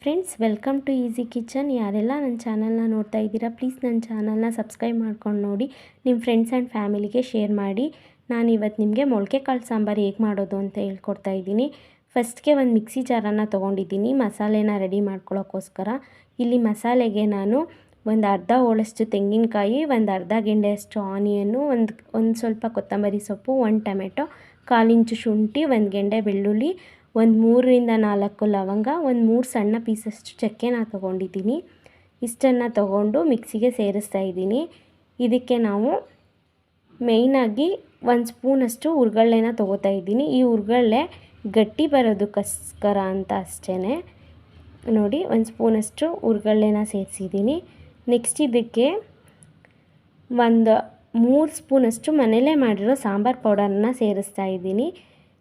Friends, welcome to easy kitchen. ಯಾರೆಲ್ಲ ನನ್ನ ಚಾನಲ್ನ ನೋಡ್ತಾ ಇದ್ದೀರಾ, ಪ್ಲೀಸ್ ನನ್ನ ಚಾನಲ್ನ ಸಬ್ಸ್ಕ್ರೈಬ್ ಮಾಡ್ಕೊಂಡು ನೋಡಿ, ನಿಮ್ಮ ಫ್ರೆಂಡ್ಸ್ ಆ್ಯಂಡ್ ಫ್ಯಾಮಿಲಿಗೆ ಶೇರ್ ಮಾಡಿ. ನಾನು ಇವತ್ತು ನಿಮಗೆ ಮೊಳಕೆ ಕಾಳು ಸಾಂಬಾರು ಹೇಗೆ ಮಾಡೋದು ಅಂತ ಹೇಳ್ಕೊಡ್ತಾ ಇದ್ದೀನಿ. ಫಸ್ಟ್ಗೆ ಒಂದು ಮಿಕ್ಸಿ ಜಾರನ್ನು ತೊಗೊಂಡಿದ್ದೀನಿ ಮಸಾಲೆನ ರೆಡಿ ಮಾಡ್ಕೊಳ್ಳೋಕ್ಕೋಸ್ಕರ. ಇಲ್ಲಿ ಮಸಾಲೆಗೆ ನಾನು ಒಂದು ಅರ್ಧ ಹೋಳಷ್ಟು ತೆಂಗಿನಕಾಯಿ, ಒಂದು ಅರ್ಧ ಗೆಂಡೆಯಷ್ಟು ಆನಿಯನ್ನು, ಒಂದು ಸ್ವಲ್ಪ ಕೊತ್ತಂಬರಿ ಸೊಪ್ಪು, 1 ಟೊಮೆಟೊ, 1/4 ಇಂಚು ಶುಂಠಿ, 1 ಗೆಂಡೆ ಬೆಳ್ಳುಳ್ಳಿ, ಒಂದು 3ರಿಂದ 4 ಲವಂಗ, ಒಂದು 3 ಸಣ್ಣ ಪೀಸಷ್ಟು ಚಕ್ಕೆನ ತೊಗೊಂಡಿದ್ದೀನಿ. ಇಷ್ಟನ್ನು ತೊಗೊಂಡು ಮಿಕ್ಸಿಗೆ ಸೇರಿಸ್ತಾ ಇದ್ದೀನಿ. ಇದಕ್ಕೆ ನಾವು ಮೇಯ್ನಾಗಿ 1 ಸ್ಪೂನಷ್ಟು ಹುರ್ಗಡ್ಲೆನ ತೊಗೋತಾ ಇದ್ದೀನಿ. ಈ ಹುರ್ಗಡ್ಲೆ ಗಟ್ಟಿ ಬರೋದಕ್ಕೋಸ್ಕರ ಅಂತ ಅಷ್ಟೇ. ನೋಡಿ, 1 ಸ್ಪೂನಷ್ಟು ಹುರ್ಗಡ್ಲೆನ ಸೇರಿಸಿದ್ದೀನಿ. ನೆಕ್ಸ್ಟ್ ಇದಕ್ಕೆ ಒಂದು 3 ಸ್ಪೂನಷ್ಟು ಮನೇಲೇ ಮಾಡಿರೋ ಸಾಂಬಾರು ಪೌಡರನ್ನ ಸೇರಿಸ್ತಾ ಇದ್ದೀನಿ.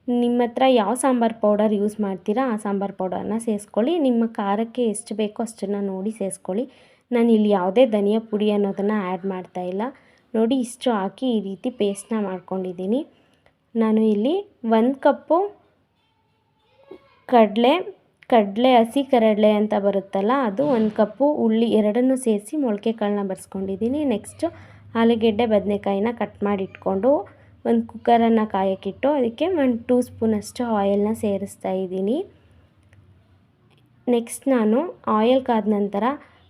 ನಿಮ್ಮ ಹತ್ರ ಯಾವ ಸಾಂಬಾರು ಪೌಡರ್ ಯೂಸ್ ಮಾಡ್ತೀರಾ ಆ ಸಾಂಬಾರು ಪೌಡರನ್ನ ಸೇರಿಸ್ಕೊಳ್ಳಿ. ನಿಮ್ಮ ಖಾರಕ್ಕೆ ಎಷ್ಟು ಬೇಕೋ ಅಷ್ಟನ್ನು ನೋಡಿ ಸೇರಿಸ್ಕೊಳ್ಳಿ. ನಾನು ಇಲ್ಲಿ ಯಾವುದೇ ಧನಿಯಾ ಪುಡಿ ಅನ್ನೋದನ್ನು ಆ್ಯಡ್ ಮಾಡ್ತಾಯಿಲ್ಲ. ನೋಡಿ, ಇಷ್ಟು ಹಾಕಿ ಈ ರೀತಿ ಪೇಸ್ಟ್ನ ಮಾಡ್ಕೊಂಡಿದ್ದೀನಿ. ನಾನು ಇಲ್ಲಿ 1 ಕಪ್ಪು ಕಡಲೆ ಹಸಿ ಕಡಲೆ ಅಂತ ಬರುತ್ತಲ್ಲ, ಅದು 1 ಕಪ್ಪು ಹುಳ್ಳಿ ಎರಡನ್ನೂ ಸೇರಿಸಿ ಮೊಳಕೆ ಕಾಳನ್ನ ಬರೆಸ್ಕೊಂಡಿದ್ದೀನಿ. ನೆಕ್ಸ್ಟು ಆಲೂಗೆಡ್ಡೆ ಬದನೆಕಾಯಿನ ಕಟ್ ಮಾಡಿ ಇಟ್ಕೊಂಡು ಒಂದು ಕುಕ್ಕರನ್ನು ಕಾಯಕ್ಕಿಟ್ಟು ಅದಕ್ಕೆ 1 2 ಸ್ಪೂನಷ್ಟು ಆಯಿಲ್ನ ಸೇರಿಸ್ತಾ ಇದ್ದೀನಿ. ನೆಕ್ಸ್ಟ್ ನಾನು ಆಯಿಲ್ ಕಾದ ನಂತರ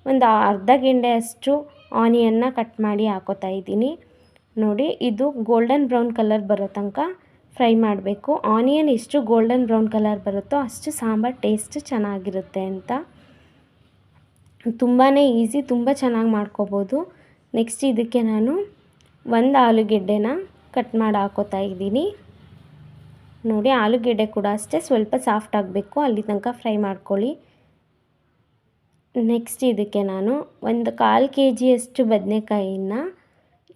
ಒಂದು ಅರ್ಧ ಗೆಂಡೆಯಷ್ಟು ಆನಿಯನ್ನ ಕಟ್ ಮಾಡಿ ಹಾಕೋತಾ ಇದ್ದೀನಿ. ನೋಡಿ, ಇದು ಗೋಲ್ಡನ್ ಬ್ರೌನ್ ಕಲರ್ ಬರೋ ತನಕ ಫ್ರೈ ಮಾಡಬೇಕು. ಆನಿಯನ್ ಎಷ್ಟು ಗೋಲ್ಡನ್ ಬ್ರೌನ್ ಕಲರ್ ಬರುತ್ತೋ ಅಷ್ಟು ಸಾಂಬಾರು ಟೇಸ್ಟ್ ಚೆನ್ನಾಗಿರುತ್ತೆ ಅಂತ. ತುಂಬಾ ಈಸಿ, ತುಂಬ ಚೆನ್ನಾಗಿ ಮಾಡ್ಕೋಬೋದು. ನೆಕ್ಸ್ಟ್ ಇದಕ್ಕೆ ನಾನು ಒಂದು ಆಲೂಗೆಡ್ಡೆನ ಕಟ್ ಮಾಡಿ ಹಾಕೋತಾ ಇದ್ದೀನಿ. ನೋಡಿ, ಆಲೂಗೆಡ್ಡೆ ಕೂಡ ಅಷ್ಟೇ ಸ್ವಲ್ಪ ಸಾಫ್ಟ್ ಆಗಬೇಕು, ಅಲ್ಲಿ ತನಕ ಫ್ರೈ ಮಾಡ್ಕೊಳ್ಳಿ. ನೆಕ್ಸ್ಟ್ ಇದಕ್ಕೆ ನಾನು ಒಂದು 1/4 kgಯಷ್ಟು ಬದನೆಕಾಯಿನ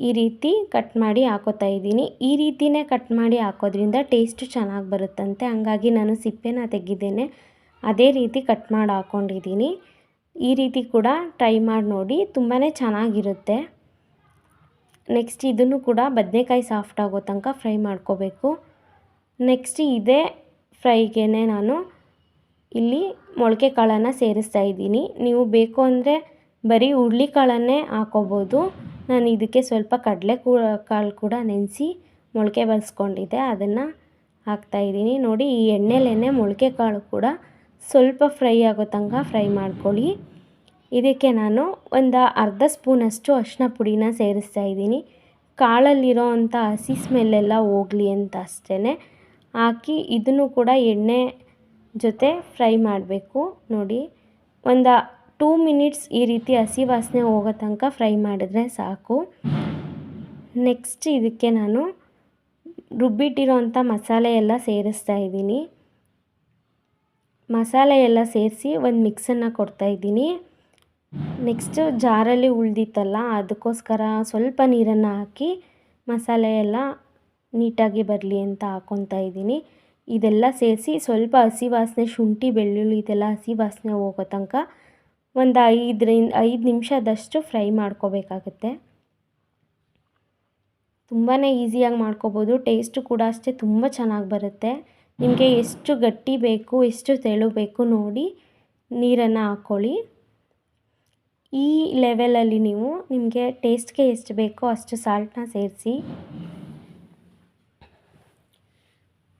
ಈ ರೀತಿ ಕಟ್ ಮಾಡಿ ಹಾಕೋತಾ ಇದ್ದೀನಿ. ಈ ರೀತಿಯೇ ಕಟ್ ಮಾಡಿ ಹಾಕೋದ್ರಿಂದ ಟೇಸ್ಟು ಚೆನ್ನಾಗಿ ಬರುತ್ತಂತೆ, ಹಂಗಾಗಿ ನಾನು ಸಿಪ್ಪೆನ ತೆಗೆದಿದ್ದೇನೆ. ಅದೇ ರೀತಿ ಕಟ್ ಮಾಡಿ ಹಾಕ್ಕೊಂಡಿದ್ದೀನಿ. ಈ ರೀತಿ ಕೂಡ ಟ್ರೈ ಮಾಡಿ ನೋಡಿ, ತುಂಬಾ ಚೆನ್ನಾಗಿರುತ್ತೆ. ನೆಕ್ಸ್ಟ್ ಇದನ್ನು ಕೂಡ ಬದನೆಕಾಯಿ ಸಾಫ್ಟ್ ಆಗೋ ತನಕ ಫ್ರೈ ಮಾಡ್ಕೋಬೇಕು. ನೆಕ್ಸ್ಟ್ ಇದೇ ಫ್ರೈಗೆ ನಾನು ಇಲ್ಲಿ ಮೊಳಕೆ ಕಾಳನ್ನು ಸೇರಿಸ್ತಾ ಇದ್ದೀನಿ. ನೀವು ಬೇಕು ಅಂದರೆ ಬರೀ ಹುರುಳಿ ಕಾಳನ್ನೇ ಹಾಕೋಬೋದು. ನಾನು ಇದಕ್ಕೆ ಸ್ವಲ್ಪ ಕಾಳು ಕೂಡ ನೆನೆಸಿ ಮೊಳಕೆ ಬರೆಸ್ಕೊಂಡಿದ್ದೆ, ಅದನ್ನು ಹಾಕ್ತಾಯಿದ್ದೀನಿ. ನೋಡಿ, ಈ ಎಣ್ಣೆಲೇ ಮೊಳಕೆ ಕಾಳು ಕೂಡ ಸ್ವಲ್ಪ ಫ್ರೈ ಆಗೋ ತನಕ ಫ್ರೈ ಮಾಡ್ಕೊಳ್ಳಿ. ಇದಕ್ಕೆ ನಾನು ಒಂದು ಅರ್ಧ ಸ್ಪೂನಷ್ಟು ಅರಿಶಿನ ಪುಡಿನ ಸೇರಿಸ್ತಾ ಇದ್ದೀನಿ. ಕಾಳಲ್ಲಿರೋ ಅಂಥ ಹಸಿ ಸ್ಮೆಲ್ಲೆಲ್ಲ ಹೋಗಲಿ ಅಂತ ಅಷ್ಟೇ ಹಾಕಿ ಇದನ್ನು ಕೂಡ ಎಣ್ಣೆ ಜೊತೆ ಫ್ರೈ ಮಾಡಬೇಕು. ನೋಡಿ, ಒಂದು 2 ಮಿನಿಟ್ಸ್ ಈ ರೀತಿ ಹಸಿ ವಾಸನೆ ಹೋಗೋ ತನಕ ಫ್ರೈ ಮಾಡಿದ್ರೆ ಸಾಕು. ನೆಕ್ಸ್ಟ್ ಇದಕ್ಕೆ ನಾನು ರುಬ್ಬಿಟ್ಟಿರೋ ಅಂಥ ಮಸಾಲೆ ಎಲ್ಲ ಸೇರಿಸ್ತಾ ಇದ್ದೀನಿ. ಮಸಾಲೆ ಎಲ್ಲ ಸೇರಿಸಿ ಒಂದು ಮಿಕ್ಸನ್ನು ಕೊಡ್ತಾಯಿದ್ದೀನಿ. ನೆಕ್ಸ್ಟು ಜಾರಲ್ಲಿ ಉಳಿದಿತ್ತಲ್ಲ, ಅದಕ್ಕೋಸ್ಕರ ಸ್ವಲ್ಪ ನೀರನ್ನು ಹಾಕಿ ಮಸಾಲೆ ಎಲ್ಲ ನೀಟಾಗಿ ಬರಲಿ ಅಂತ ಹಾಕ್ಕೊತಾ ಇದ್ದೀನಿ. ಇದೆಲ್ಲ ಸೇರಿಸಿ ಸ್ವಲ್ಪ ಹಸಿ ವಾಸನೆ, ಶುಂಠಿ ಬೆಳ್ಳುಳ್ಳಿ ಇದೆಲ್ಲ ಹಸಿ ವಾಸನೆ ಹೋಗೋ ತನಕ ಒಂದು 5 ನಿಮಿಷದಷ್ಟು ಫ್ರೈ ಮಾಡ್ಕೋಬೇಕಾಗುತ್ತೆ. ತುಂಬಾ ಈಸಿಯಾಗಿ ಮಾಡ್ಕೋಬೋದು. ಟೇಸ್ಟು ಕೂಡ ಅಷ್ಟೇ ತುಂಬ ಚೆನ್ನಾಗಿ ಬರುತ್ತೆ. ನಿಮಗೆ ಎಷ್ಟು ಗಟ್ಟಿ ಬೇಕು, ಎಷ್ಟು ತೆಳು ಬೇಕು ನೋಡಿ ನೀರನ್ನು ಹಾಕ್ಕೊಳ್ಳಿ. ಈ ಲೆವೆಲಲ್ಲಿ ನೀವು ನಿಮಗೆ ಟೇಸ್ಟ್ಗೆ ಎಷ್ಟು ಬೇಕೋ ಅಷ್ಟು ಸಾಲ್ಟನ್ನ ಸೇರಿಸಿ.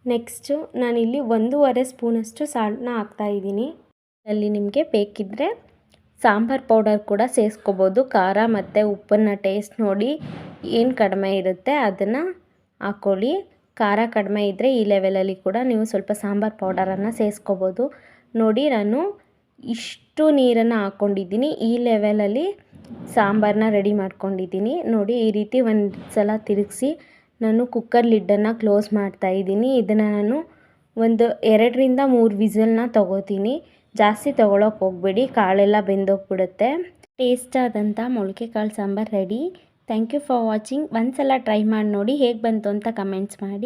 ನೆಕ್ಸ್ಟು ನಾನಿಲ್ಲಿ 1.5 ಸ್ಪೂನಷ್ಟು ಸಾಲ್ಟನ್ನ ಹಾಕ್ತಾಯಿದ್ದೀನಿ. ಅಲ್ಲಿ ನಿಮಗೆ ಬೇಕಿದ್ದರೆ ಸಾಂಬಾರು ಪೌಡರ್ ಕೂಡ ಸೇರಿಸ್ಕೋಬೋದು. ಖಾರ ಮತ್ತು ಉಪ್ಪನ್ನು ಟೇಸ್ಟ್ ನೋಡಿ ಏನು ಕಡಿಮೆ ಇರುತ್ತೆ ಅದನ್ನು ಹಾಕ್ಕೊಳ್ಳಿ. ಖಾರ ಕಡಿಮೆ ಇದ್ದರೆ ಈ ಲೆವೆಲಲ್ಲಿ ಕೂಡ ನೀವು ಸ್ವಲ್ಪ ಸಾಂಬಾರು ಪೌಡರನ್ನು ಸೇರಿಸ್ಕೋಬೋದು. ನೋಡಿ, ನಾನು ಇಷ್ಟು ನೀರನ್ನು ಹಾಕ್ಕೊಂಡಿದ್ದೀನಿ. ಈ ಲೆವೆಲಲ್ಲಿ ಸಾಂಬಾರನ್ನ ರೆಡಿ ಮಾಡ್ಕೊಂಡಿದ್ದೀನಿ. ನೋಡಿ, ಈ ರೀತಿ ಒಂದು ಸಲ ತಿರುಗಿಸಿ ನಾನು ಕುಕ್ಕರ್ ಲಿಡ್ಡನ್ನು ಕ್ಲೋಸ್ ಮಾಡ್ತಾಯಿದ್ದೀನಿ. ಇದನ್ನು ನಾನು ಒಂದು 2ರಿಂದ 3 ವಿಸಲ್ನ ತೊಗೋತೀನಿ. ಜಾಸ್ತಿ ತೊಗೊಳಕ್ಕೆ ಹೋಗಬೇಡಿ, ಕಾಳೆಲ್ಲ ಬೆಂದೋಗ್ಬಿಡುತ್ತೆ. ಟೇಸ್ಟ್ ಆದಂಥ ಮೊಳಕೆ ಕಾಳು ಸಾಂಬಾರು ready. Thank you for watching. ಒಂದು ಸಲ ಟ್ರೈ ಮಾಡಿ ನೋಡಿ, ಹೇಗೆ ಬಂತು ಅಂತ ಕಮೆಂಟ್ಸ್ ಮಾಡಿ.